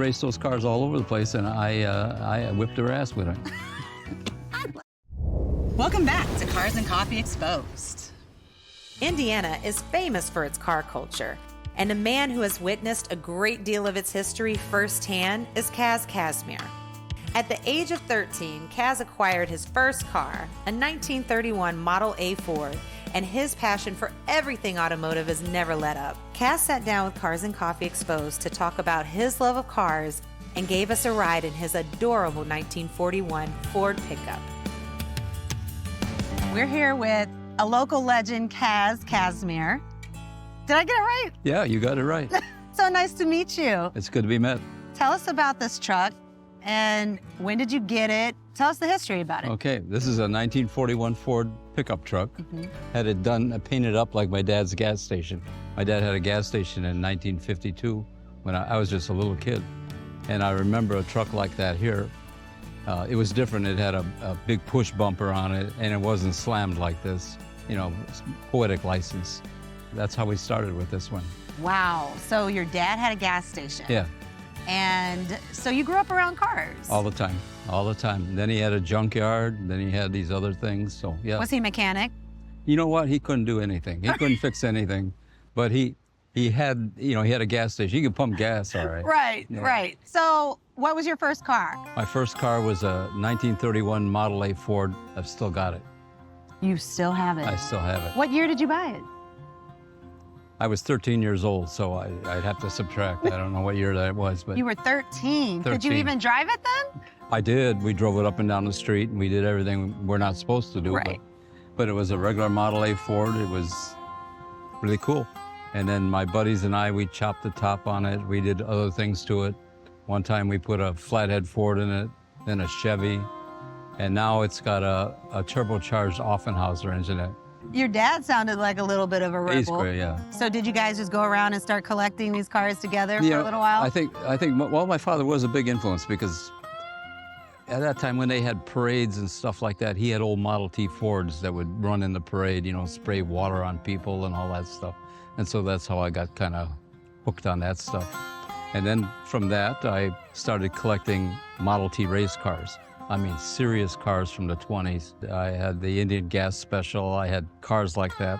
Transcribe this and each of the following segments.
Raced those cars all over the place, and I whipped her ass with it. Welcome back to Cars and Coffee Exposed. Indiana is famous for its car culture, and a man who has witnessed a great deal of its history firsthand is Cas Casmir. At the age of 13, Cas acquired his first car, a 1931 Model A Ford, and his passion for everything automotive has never let up. Cas sat down with Cars and Coffee Exposed to talk about his love of cars and gave us a ride in his adorable 1941 Ford pickup. We're here with a local legend, Cas Casmir. Did I get it right? Yeah, you got it right. So nice to meet you. It's good to be met. Tell us about this truck and when did you get it? Tell us the history about it. Okay, this is a 1941 Ford pickup truck. Had it done, painted up like my dad's gas station. My dad had a gas station in 1952 when I was just a little kid. And I remember a truck like that here. It was different. It had a big push bumper on it, and it wasn't slammed like this. You know, poetic license. That's how we started with this one. Wow. So your dad had a gas station. Yeah. And so you grew up around cars. All the time, all the time. Then he had a junkyard, then he had these other things, so yeah. Was he a mechanic? You know what? He couldn't do anything. He couldn't fix anything, but he had, you know, he had a gas station. He could pump gas, all right. Right, Yeah. right. So what was your first car? My first car was a 1931 Model A Ford. I've still got it. You still have it. I still have it. What year did you buy it? I was 13 years old, so I'd have to subtract. I don't know what year that was, but You were 13. Could you 13. even drive it then? I did. We drove it up and down the street, and we did everything we're not supposed to do. Right. But it was a regular Model A Ford. It was really cool. And then my buddies and I, we chopped the top on it. We did other things to it. One time we put a flathead Ford in it, then a Chevy, and now it's got a turbocharged Offenhauser engine in it. Your dad sounded like a little bit of a He's rebel. great, yeah. So did you guys just go around and start collecting these cars together for Yeah, a little while? I think, well, my father was a big influence because at that time when they had parades and stuff like that, he had old Model T Fords that would run in the parade, you know, spray water on people and all that stuff. And so that's how I got kind of hooked on that stuff. And then from that, I started collecting Model T race cars. I mean, serious cars from the 20s. I had the Indian Gas Special. I had cars like that,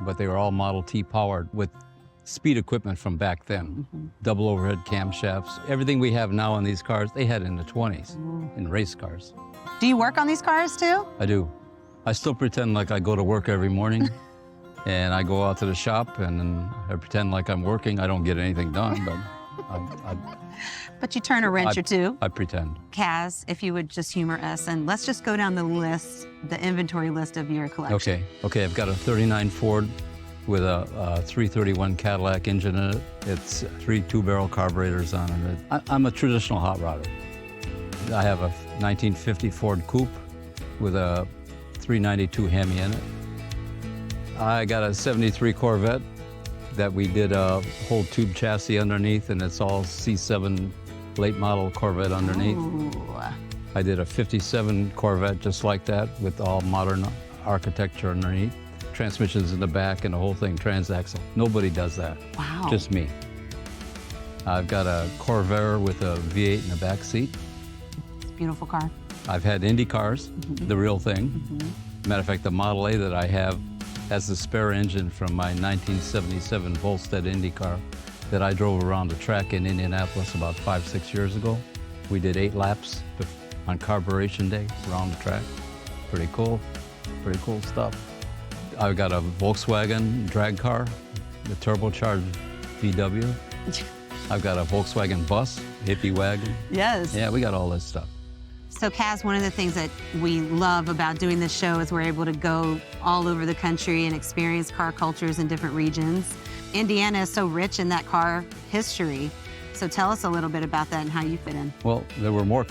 but they were all Model T powered with speed equipment from back then. Double overhead camshafts. Everything we have now on these cars, they had in the 20s in race cars. Do you work on these cars too? I do. I still pretend like I go to work every morning and I go out to the shop and then I pretend like I'm working. I don't get anything done, but But you turn a wrench or two. I pretend. Cas, if you would just humor us, and let's just go down the list, the inventory list of your collection. Okay, I've got a 39 Ford with a 331 Cadillac engine in it. It's 3 two-barrel carburetors on it. I'm a traditional hot rodder. I have a 1950 Ford Coupe with a 392 Hemi in it. I got a 73 Corvette that we did a whole tube chassis underneath, and it's all C7 late model Corvette underneath. Ooh. I did a 57 Corvette just like that with all modern architecture underneath. Transmissions in the back and the whole thing transaxle. Nobody does that. Wow. Just me. I've got a Corvair with a V8 in the back seat. It's a beautiful car. I've had Indy cars, the real thing. Matter of fact, the Model A that I have has the spare engine from my 1977 Volstead Indy car that I drove around the track in Indianapolis about 5-6 years ago. We did 8 laps on carburation day around the track. Pretty cool stuff. I've got a Volkswagen drag car, the turbocharged VW. I've got a Volkswagen bus, hippie wagon. Yes. Yeah, we got all this stuff. So, Cas, one of the things that we love about doing this show is we're able to go all over the country and experience car cultures in different regions. Indiana is so rich in that car history. So tell us a little bit about that and how you fit in. Well, there were more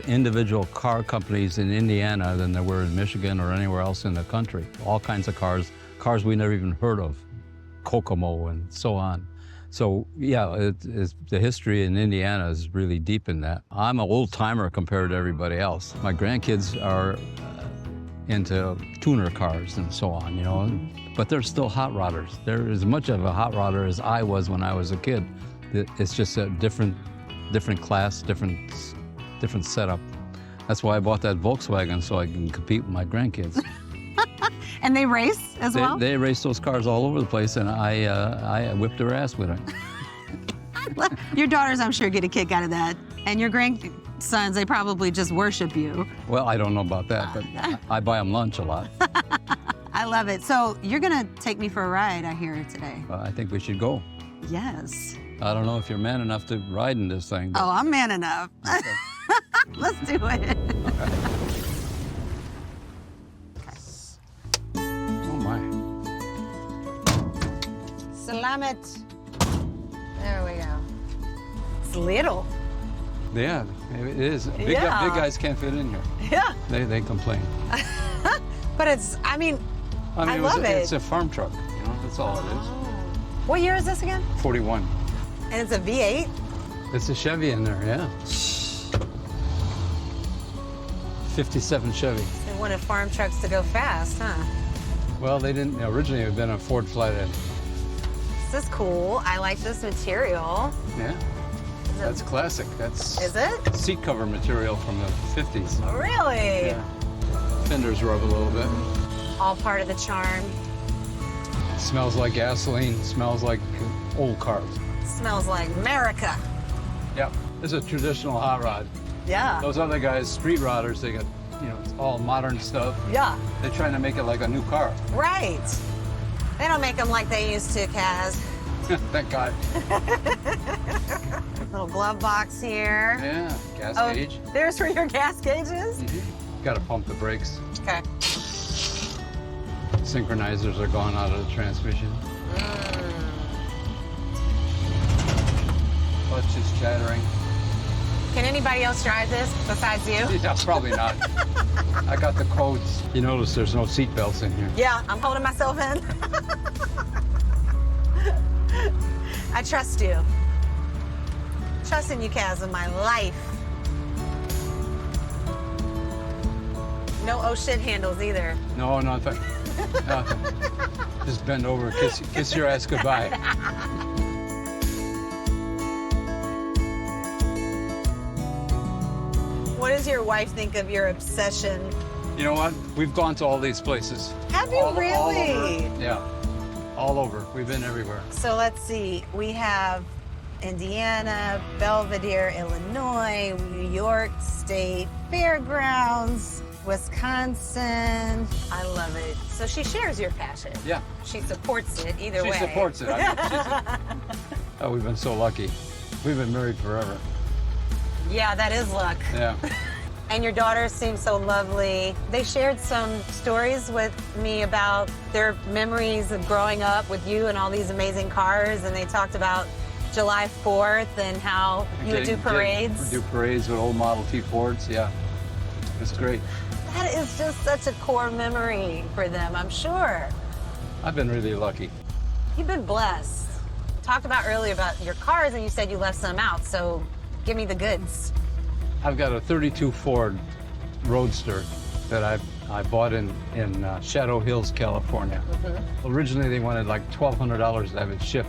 individual car companies in Indiana than there were in Michigan or anywhere else in the country. All kinds of cars we never even heard of, Kokomo and so on. So yeah, the history in Indiana is really deep in that. I'm an old timer compared to everybody else. My grandkids are into tuner cars and so on, you know, but they're still hot rodders. They're as much of a hot rodder as I was when I was a kid. It's just a different different class, different setup. That's why I bought that Volkswagen, so I can compete with my grandkids. And they race as well? They race those cars all over the place, and I whipped their ass with it. Your daughters, I'm sure, get a kick out of that. And your grandsons, they probably just worship you. Well, I don't know about that, but I buy them lunch a lot. I love it. So you're going to take me for a ride, I hear, today. I think we should go. Yes. I don't know if you're man enough to ride in this thing. Oh, I'm man enough. Okay. Let's do it. Oh, my. Salamat. There we go. It's little. Yeah, it is. Big guys can't fit in here. Yeah. They complain. But it's, I mean, I love it. It's a farm truck, you know, that's all it is. What year is this again? 41. And it's a V8? It's a Chevy in there, yeah. 57 Chevy. They wanted farm trucks to go fast, huh? Well, they didn't, originally it had been a Ford Flathead. This is cool. I like this material. Yeah, that's classic. Is it? Seat cover material from the 50s. Really? Yeah. Fenders rub a little bit. All part of the charm. It smells like gasoline, smells like old cars. Smells like America. Yep, this is a traditional hot rod. Yeah. Those other guys, street rodders, they got, you know, it's all modern stuff. Yeah. They're trying to make it like a new car. Right. They don't make them like they used to, Kaz. Thank God. Little glove box here. Yeah, gas gauge. There's where your gas gauge is? Mm-hmm. Got to pump the brakes. Okay. Synchronizers are gone out of the transmission. Clutch is chattering. Can anybody else drive this besides you? Yeah, probably not. I got the codes. You notice there's no seat belts in here. Yeah, I'm holding myself in. I trust you. Trusting you, Kaz, in my life. No oh shit handles either. No, nothing. Nothing. Just bend over and kiss your ass goodbye. What does your wife think of your obsession? You know what? We've gone to all these places. Have you really? All over. Yeah, all over. We've been everywhere. So let's see. We have Indiana, Belvedere, Illinois, New York State Fairgrounds, Wisconsin. I love it. So she shares your passion. Yeah. She supports it either way. She supports it. Oh, we've been so lucky. We've been married forever. Yeah, that is luck. Yeah. And your daughters seem so lovely. They shared some stories with me about their memories of growing up with you and all these amazing cars, and they talked about July 4th and how you would do parades. Do parades with old Model T Fords, yeah. It's great. That is just such a core memory for them, I'm sure. I've been really lucky. You've been blessed. Talked about earlier about your cars, and you said you left some out, so give me the goods. I've got a 32 Ford Roadster that I bought in Shadow Hills, California. Mm-hmm. Originally, they wanted like $1,200 to have it shipped.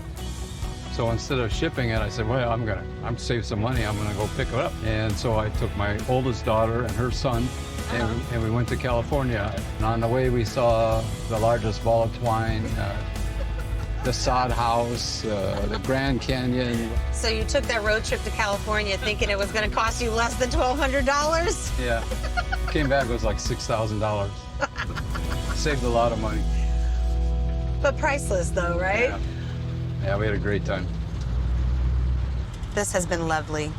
So instead of shipping it, I said, well, I'm save some money. I'm gonna go pick it up. And so I took my oldest daughter and her son, and we went to California. And on the way, we saw the largest ball of twine, the sod house, the Grand Canyon. So you took that road trip to California thinking it was going to cost you less than $1,200? Yeah. Came back, it was like $6,000. Saved a lot of money. But priceless though, right? Yeah. Yeah, we had a great time. This has been lovely.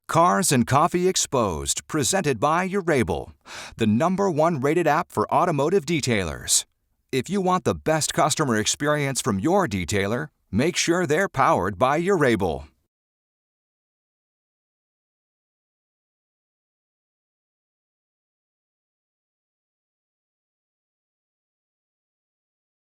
Cars and Coffee Exposed, presented by Urable, the #1 rated app for automotive detailers. If you want the best customer experience from your detailer, make sure they're powered by Urable.